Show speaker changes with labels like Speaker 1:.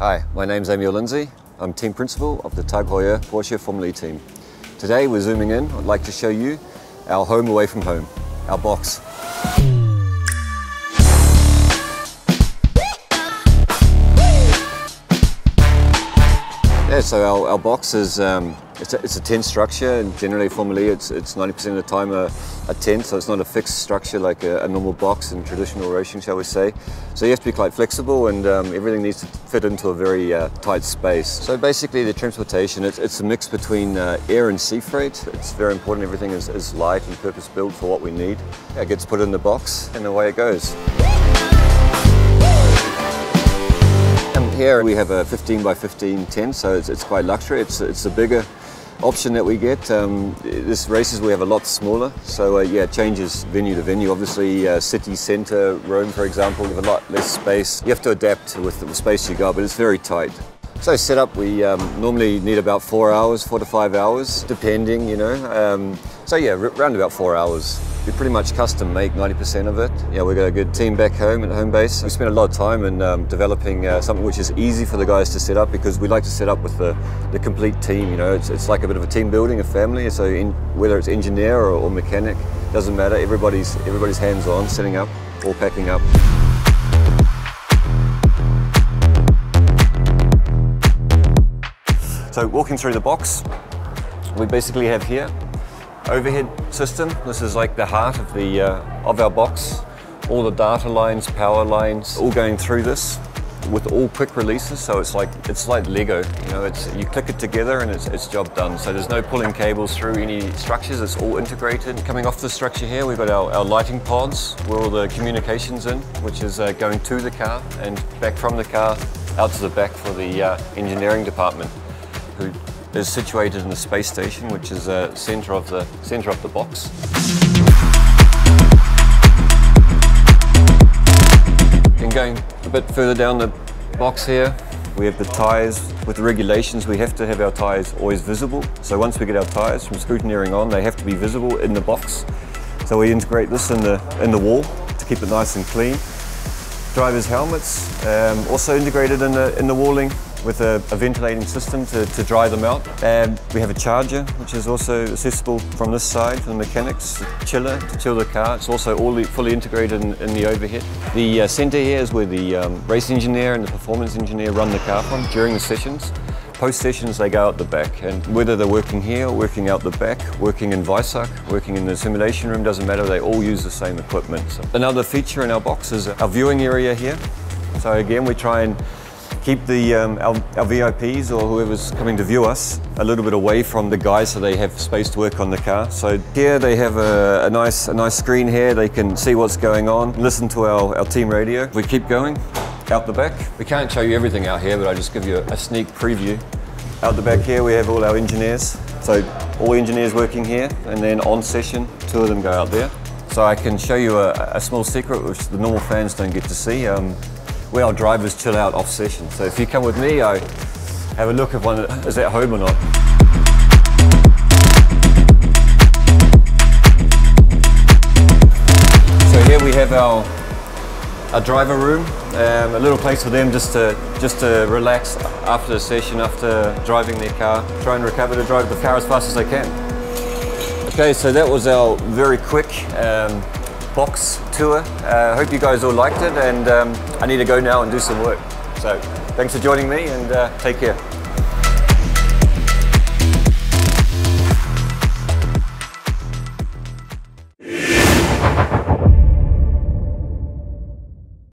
Speaker 1: Hi, my name's Amiel Lindesay. I'm team principal of the Heuer Porsche Formula E team. Today we're zooming in. I'd like to show you our home away from home, our box. Yeah, so our box is it's a tent structure, and generally Formula E it's 90% of the time a tent, so it's not a fixed structure like a normal box in traditional racing, shall we say. So you have to be quite flexible, and everything needs to fit into a very tight space. So basically the transportation, it's a mix between air and sea freight. It's very important everything is light and purpose built for what we need. It gets put in the box and away it goes. Here we have a 15 by 15 tent, so it's quite luxury. It's a bigger option that we get. This races we have a lot smaller, so yeah, it changes venue to venue. Obviously, city centre, Rome for example, you have a lot less space. You have to adapt with the space you got, but it's very tight. So setup, we normally need about 4 hours, 4 to 5 hours, depending, you know. So yeah, around about 4 hours. We pretty much custom make 90% of it. Yeah, we've got a good team back home at home base. We spent a lot of time in developing something which is easy for the guys to set up, because we like to set up with the complete team. You know, it's like a bit of a team building, a family. So whether it's engineer or mechanic, doesn't matter. Everybody's hands-on, setting up or packing up. So walking through the box, we basically have here overhead system. This is like the heart of our box. All the data lines, power lines, all going through this with all quick releases. So it's like Lego. You know, you click it together and it's job done. So there's no pulling cables through any structures. It's all integrated. Coming off the structure here, we've got our lighting pods where all the communications in, which is going to the car and back from the car out to the back for the engineering department, who is situated in the space station, which is center of the box. And going a bit further down the box here, we have the tyres. With the regulations, we have to have our tyres always visible. So once we get our tyres from scrutineering on, they have to be visible in the box. So we integrate this in the wall to keep it nice and clean. Drivers' helmets also integrated in the walling, with a ventilating system to dry them out. And we have a charger, which is also accessible from this side for the mechanics, a chiller to chill the car. It's also all fully integrated in the overhead. The centre here is where the race engineer and the performance engineer run the car from during the sessions. Post sessions, they go out the back, and whether they're working here, working out the back, working in Visac, working in the simulation room, doesn't matter, they all use the same equipment. So another feature in our box is our viewing area here. So again, we try and keep our VIPs or whoever's coming to view us a little bit away from the guys, so they have space to work on the car. So here they have a nice screen here. They can see what's going on, listen to our team radio. We keep going out the back. We can't show you everything out here, but I'll just give you a sneak preview. Out the back here we have all our engineers. So all engineers working here, and then on session, 2 of them go out there. So I can show you a small secret which the normal fans don't get to see. Where our drivers chill out off session. So if you come with me, I have a look if one is at home or not. So here we have our driver room, a little place for them just to relax after the session, after driving their car, try and recover to drive the car as fast as they can. Okay, so that was our very quick box tour. I hope you guys all liked it, and I need to go now and do some work. So thanks for joining me, and take care.